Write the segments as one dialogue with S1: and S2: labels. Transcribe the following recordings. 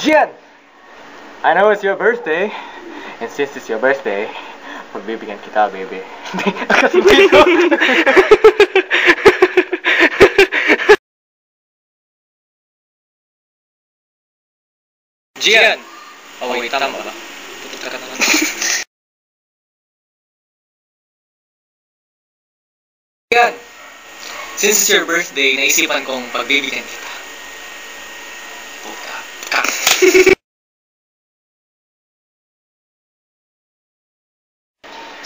S1: Gian! I know it's your birthday. And since it's your birthday, pagbibigyan kita, baby. Kasi dito.
S2: Gian! Oh wait, tama ba? Pupunta ka naman. Gian! Since it's your birthday, naisipan kong pagbibigyan kita. Puta ka.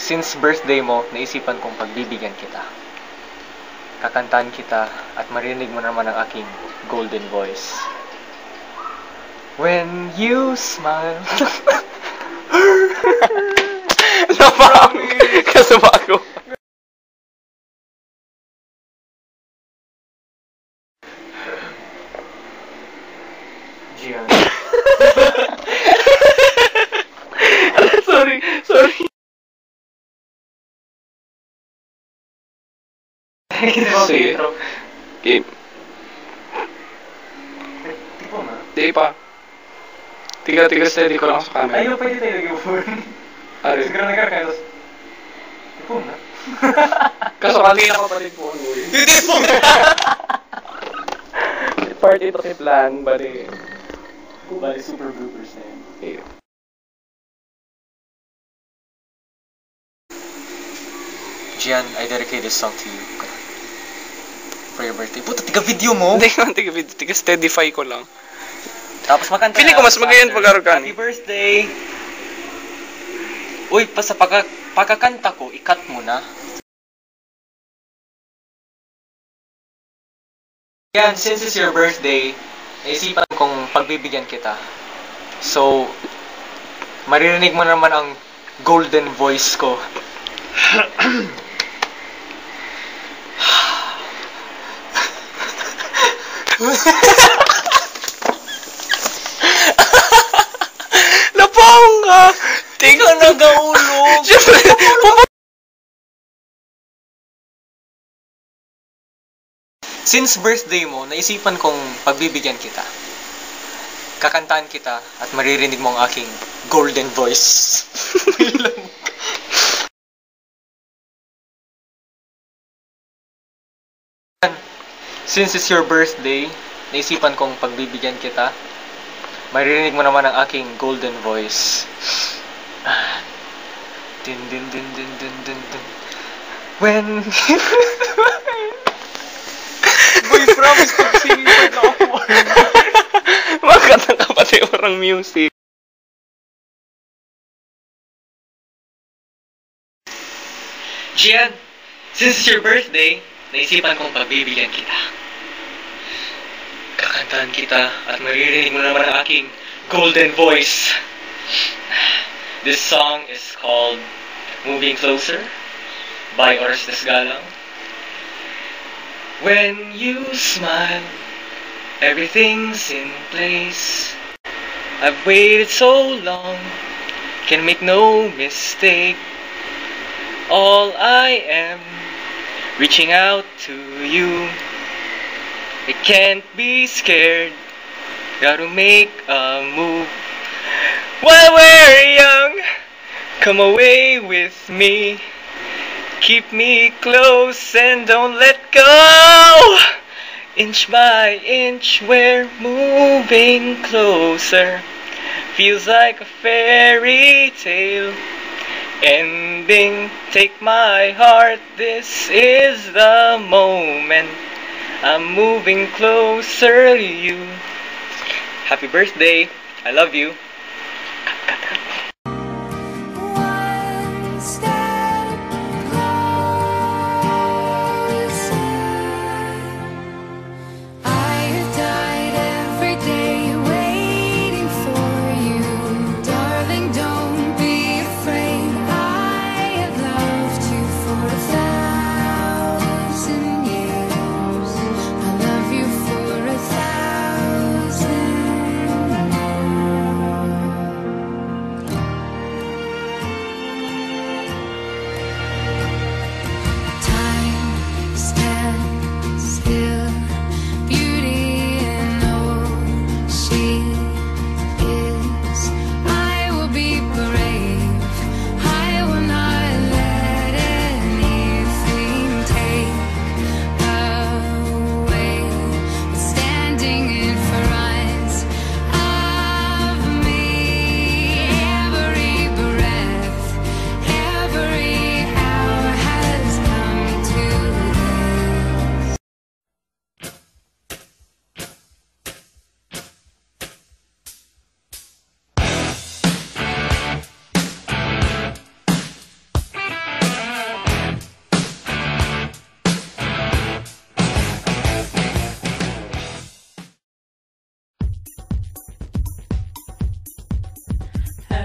S1: Since birthday mo, naisipan kong pagbibigyan kita. Kakantahan kita at marinig mo naman ang aking golden voice. When you smile.
S2: Napang! Kasama ako.
S1: Gian.
S2: Sorry. Sige. Game.
S1: Tipo na.
S2: Di pa. Tiga steady ko lang sa camera.
S1: Ayaw, pwede tayo nag-phone.
S2: Ari.
S1: Siguro nagkakalos. Tipo na.
S2: Kaso kanina ko pa rin po ano eh. Hindi po! Part ito kay plan, bali.
S1: Bali, super bloopers na yun.
S2: Yeah.
S1: Gian, I dedicate this song to you. For your birthday. Puta, tiga-video mo!
S2: Hindi naman tiga steadify ko lang.
S1: Tapos makanta.
S2: Feeling ko mas magayon pag organic.
S1: Happy birthday! Uy, sa pagkakanta ko, i-cut mo na. Yan, since it's your birthday, naisipan kong pagbibigyan kita. So, maririnig mo naman ang golden voice ko.
S2: Napang ka!
S1: Ikaw nag-aulog! Since birthday mo, naisipan kong pagbibigyan kita. Kakantahan kita at maririnig mo ang aking golden voice. Since it's your birthday, naisipan kong pagbibigyan kita. Maririnig mo naman ang aking golden voice. Din din din din din din din. When boy, promise pag singipad na ako.
S2: Makata ka pati orang music.
S1: Gian, since it's your birthday, naisipan kong pagbibigyan kita. Kakantahan kita at maririnig mo naman ang aking golden voice. This song is called Moving Closer by Orestes Galang. When you smile, everything's in place. I've waited so long, can make no mistake. All I am, reaching out to you. I can't be scared, gotta make a move. While we're young, come away with me. Keep me close and don't let go. Inch by inch, we're moving closer. Feels like a fairy tale ending. Take my heart, this is the moment. I'm moving closer to you. Happy birthday. I love you.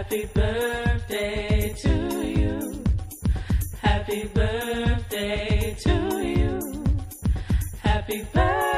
S3: Happy birthday to you. Happy birthday to you. Happy birthday.